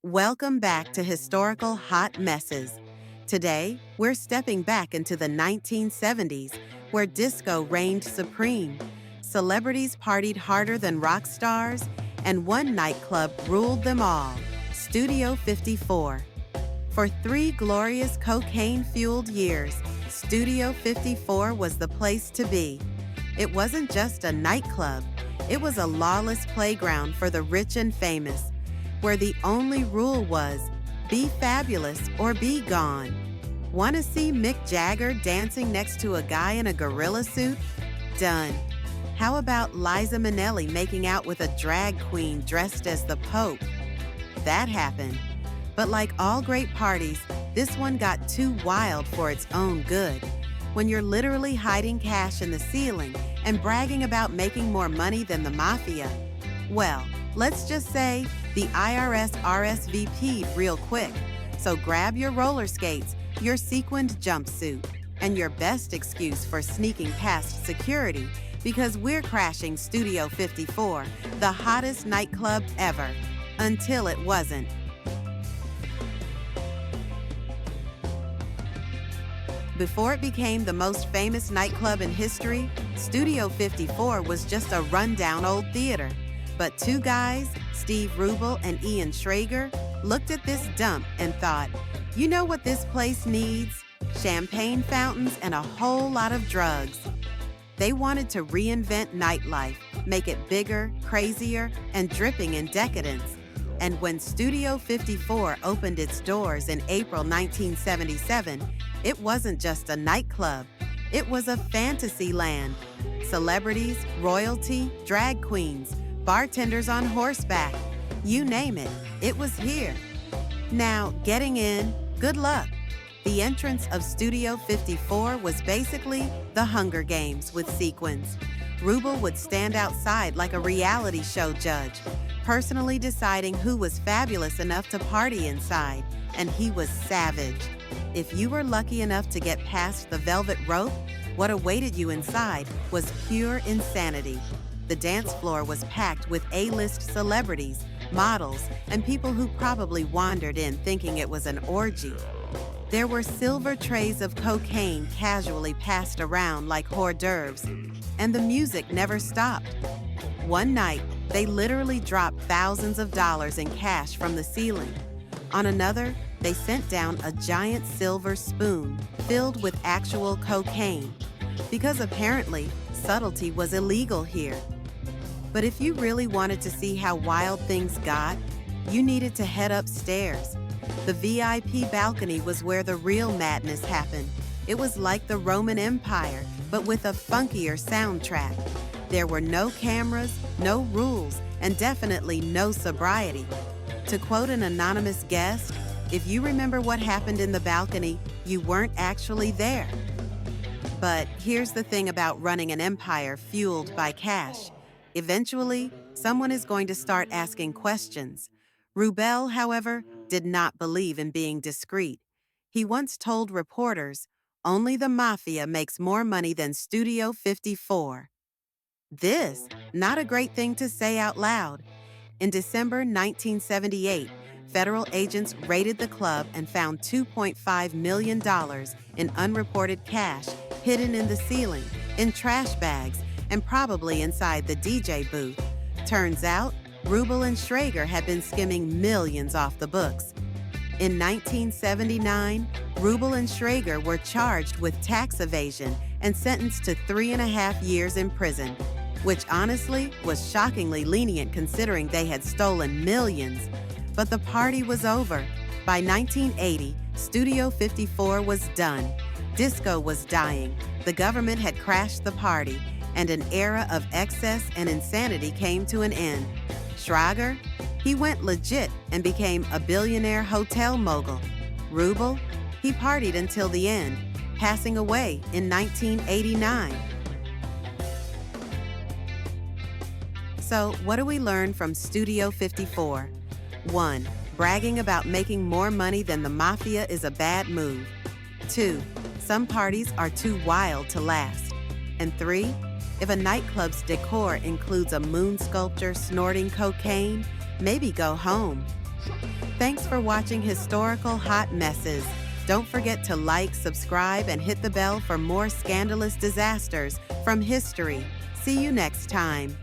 Welcome back to Historical Hot Messes. Today, we're stepping back into the 1970s, where disco reigned supreme. Celebrities partied harder than rock stars, and one nightclub ruled them all, Studio 54. For 3 glorious cocaine-fueled years, Studio 54 was the place to be. It wasn't just a nightclub, it was a lawless playground for the rich and famous, where the only rule was, be fabulous or be gone. Want to see Mick Jagger dancing next to a guy in a gorilla suit? Done. How about Liza Minnelli making out with a drag queen dressed as the Pope? That happened. But like all great parties, this one got too wild for its own good. When you're literally hiding cash in the ceiling and bragging about making more money than the mafia, well, let's just say the IRS RSVP'd real quick. So grab your roller skates, your sequined jumpsuit, and your best excuse for sneaking past security, because we're crashing Studio 54, the hottest nightclub ever. Until it wasn't. Before it became the most famous nightclub in history, Studio 54 was just a rundown old theater. But two guys, Steve Rubel and Ian Schrager, looked at this dump and thought, you know what this place needs? Champagne fountains and a whole lot of drugs. They wanted to reinvent nightlife, make it bigger, crazier, and dripping in decadence. And when Studio 54 opened its doors in April 1977, it wasn't just a nightclub. It was a fantasy land. Celebrities, royalty, drag queens, bartenders on horseback, you name it, it was here. Now, getting in, good luck. The entrance of Studio 54 was basically the Hunger Games with sequins. Rubel would stand outside like a reality show judge, personally deciding who was fabulous enough to party inside, and he was savage. If you were lucky enough to get past the velvet rope, what awaited you inside was pure insanity. The dance floor was packed with A-list celebrities, models, and people who probably wandered in thinking it was an orgy. There were silver trays of cocaine casually passed around like hors d'oeuvres, and the music never stopped. One night, they literally dropped thousands of dollars in cash from the ceiling. On another, they sent down a giant silver spoon filled with actual cocaine, because apparently subtlety was illegal here. But if you really wanted to see how wild things got, you needed to head upstairs. The VIP balcony was where the real madness happened. It was like the Roman Empire, but with a funkier soundtrack. There were no cameras, no rules, and definitely no sobriety. To quote an anonymous guest, if you remember what happened in the balcony, you weren't actually there. But here's the thing about running an empire fueled by cash. Eventually, someone is going to start asking questions. Rubel, however, did not believe in being discreet. He once told reporters, only the mafia makes more money than Studio 54. This, not a great thing to say out loud. In December 1978, federal agents raided the club and found $2.5 million in unreported cash hidden in the ceiling, in trash bags, and probably inside the DJ booth. Turns out, Rubel and Schrager had been skimming millions off the books. In 1979, Rubel and Schrager were charged with tax evasion and sentenced to 3.5 years in prison, which honestly was shockingly lenient considering they had stolen millions. But the party was over. By 1980, Studio 54 was done. Disco was dying. The government had crashed the party, and an era of excess and insanity came to an end. Schrager? He went legit and became a billionaire hotel mogul. Rubel? He partied until the end, passing away in 1989. So, what do we learn from Studio 54? 1. Bragging about making more money than the mafia is a bad move. 2. Some parties are too wild to last. And 3. If a nightclub's decor includes a moon sculpture snorting cocaine, maybe go home. Thanks for watching Historical Hot Messes. Don't forget to like, subscribe, and hit the bell for more scandalous disasters from history. See you next time.